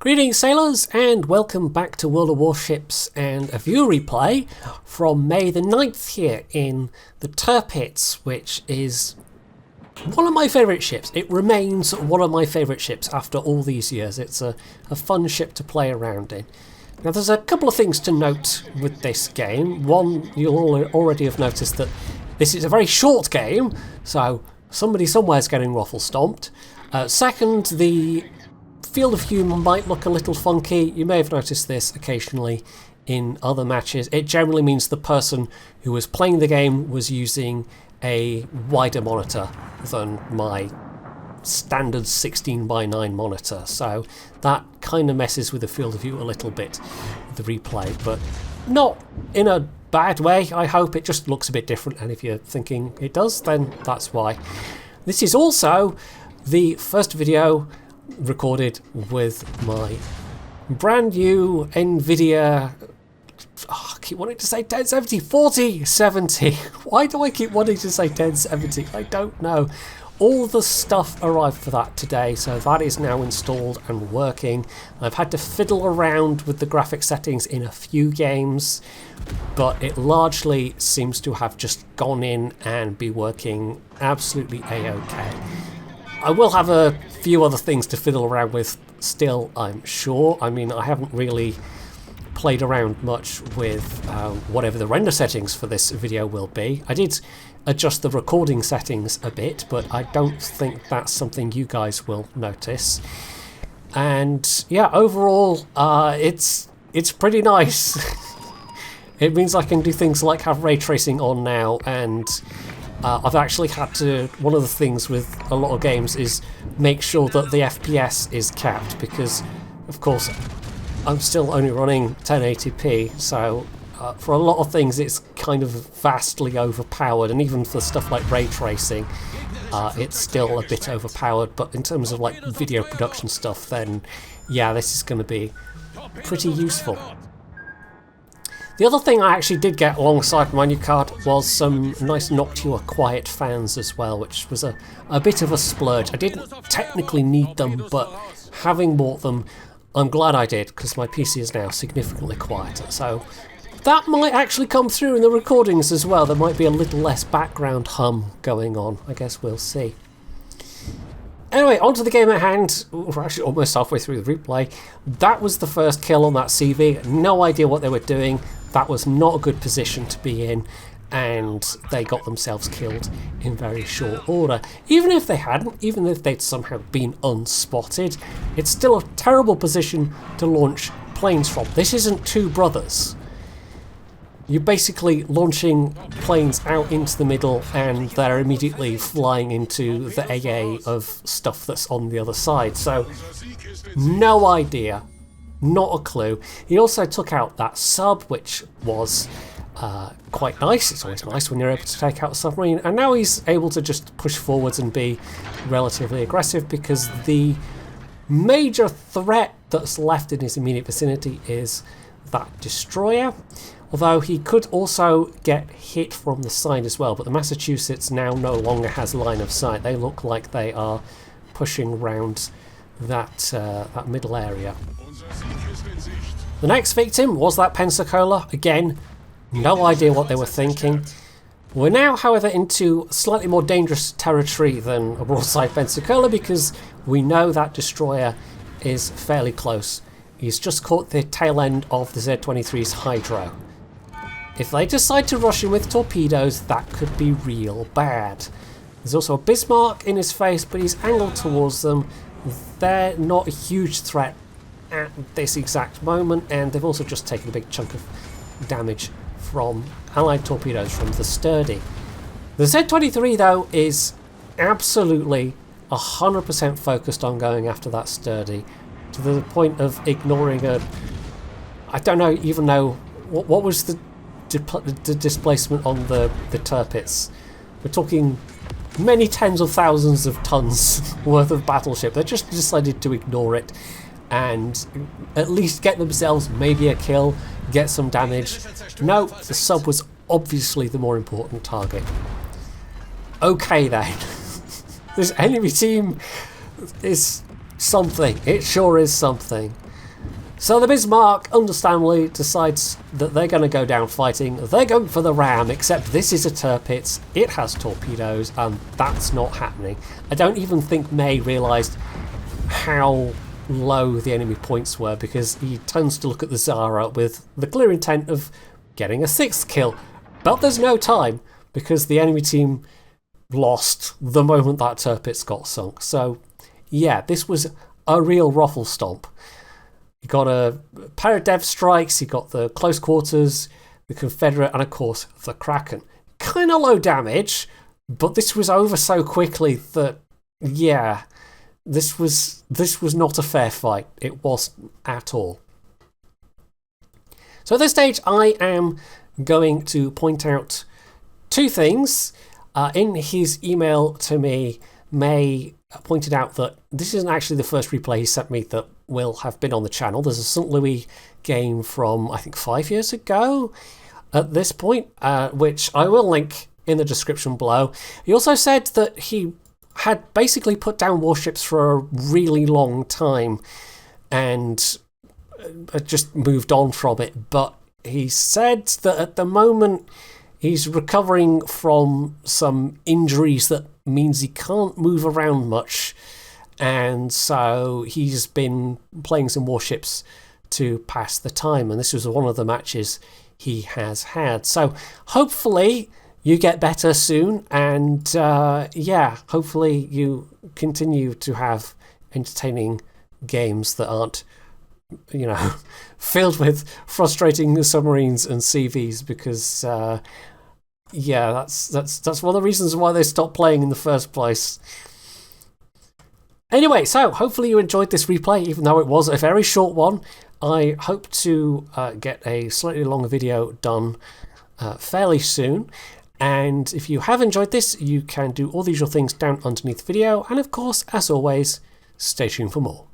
Greetings sailors and welcome back to World of Warships and a view replay from May the 9th here in the Tirpitz, which is one of my favourite ships. It remains one of my favourite ships after all these years. It's a fun ship to play around in. Now there's a couple of things to note with this game. One, you'll already have noticed that this is a very short game, so somebody somewhere's getting waffle stomped. Second, the field of view might look a little funky. You may have noticed this occasionally in other matches. It generally means the person who was playing the game was using a wider monitor than my standard 16:9 monitor, so that kind of messes with the field of view a little bit with the replay, but not in a bad way. I hope it just looks a bit different, and if you're thinking it does, then that's why. This is also the first video recorded with my brand new NVIDIA, I keep wanting to say 1070, 4070. Why do I keep wanting to say 1070? I don't know. All the stuff arrived for that today, so that is now installed and working. I've had to fiddle around with the graphic settings in a few games, but it largely seems to have just gone in and be working absolutely a-okay. I will have a few other things to fiddle around with still, I'm sure. I mean, I haven't really played around much with whatever the render settings for this video will be. I did adjust the recording settings a bit, but I don't think that's something you guys will notice. And yeah, overall, it's pretty nice. It means I can do things like have ray tracing on now, and I've actually had to, one of the things with a lot of games is make sure that the FPS is capped, because of course I'm still only running 1080p, so for a lot of things it's kind of vastly overpowered, and even for stuff like ray tracing it's still a bit overpowered, but in terms of like video production stuff, then yeah, this is going to be pretty useful. The other thing I actually did get alongside my new card was some nice Noctua Quiet fans as well, which was a bit of a splurge. I didn't technically need them, but having bought them, I'm glad I did, because my PC is now significantly quieter. So that might actually come through in the recordings as well. There might be a little less background hum going on. I guess we'll see. Anyway, onto the game at hand. We're actually almost halfway through the replay. That was the first kill on that CV. No idea what they were doing. That was not a good position to be in, and they got themselves killed in very short order. Even if they hadn't, even if they'd somehow been unspotted, it's still a terrible position to launch planes from. This isn't Two Brothers. You're basically launching planes out into the middle, and they're immediately flying into the AA of stuff that's on the other side. So, no idea. Not a clue. He also took out that sub, which was quite nice. It's always nice when you're able to take out a submarine. And now he's able to just push forwards and be relatively aggressive, because the major threat that's left in his immediate vicinity is that destroyer. Although he could also get hit from the side as well. But the Massachusetts now no longer has line of sight. They look like they are pushing round that middle area. The next victim was that Pensacola. Again, no idea what they were thinking. We're now, however, into slightly more dangerous territory than a broadside Pensacola, because we know that destroyer is fairly close. He's just caught the tail end of the Z-23's hydro. If they decide to rush him with torpedoes, that could be real bad. There's also a Bismarck in his face, but he's angled towards them. They're not a huge threat at this exact moment, and they've also just taken a big chunk of damage from Allied torpedoes from the Sturdy. The Z-23 though is absolutely 100% focused on going after that Sturdy, to the point of ignoring I don't even know what was the displacement on the Tirpitz. We're talking many tens of thousands of tons worth of battleship. They just decided to ignore it and at least get themselves maybe a kill, get some damage. No, the sub was obviously the more important target. Okay then. This enemy team is something. It sure is something. So the Bismarck, understandably, decides that they're going to go down fighting. They're going for the ram, except this is a Tirpitz. It has torpedoes, and that's not happening. I don't even think May realised how low the enemy points were, because he turns to look at the Zara with the clear intent of getting a 6th kill. But there's no time, because the enemy team lost the moment that Tirpitz got sunk. So, yeah, this was a real ruffle stomp. You got a pair of dev strikes, you got the close quarters, the Confederate, and of course the Kraken. Kind of low damage, but this was over so quickly that, yeah, this was not a fair fight. It wasn't at all. So at this stage, I am going to point out 2 things. In his email to me, May pointed out that this isn't actually the first replay he sent me that will have been on the channel. There's a St. Louis game from, I think, 5 years ago at this point, which I will link in the description below. He also said that he had basically put down warships for a really long time and just moved on from it. But he said that at the moment he's recovering from some injuries that means he can't move around much, and so he's been playing some warships to pass the time, and this was one of the matches he has had. So hopefully you get better soon, and yeah, hopefully you continue to have entertaining games that aren't, you know, filled with frustrating submarines and CVs, because yeah, that's one of the reasons why they stopped playing in the first place. Anyway, so hopefully you enjoyed this replay, even though it was a very short one. I hope to get a slightly longer video done fairly soon. And if you have enjoyed this, you can do all the usual things down underneath the video. And of course, as always, stay tuned for more.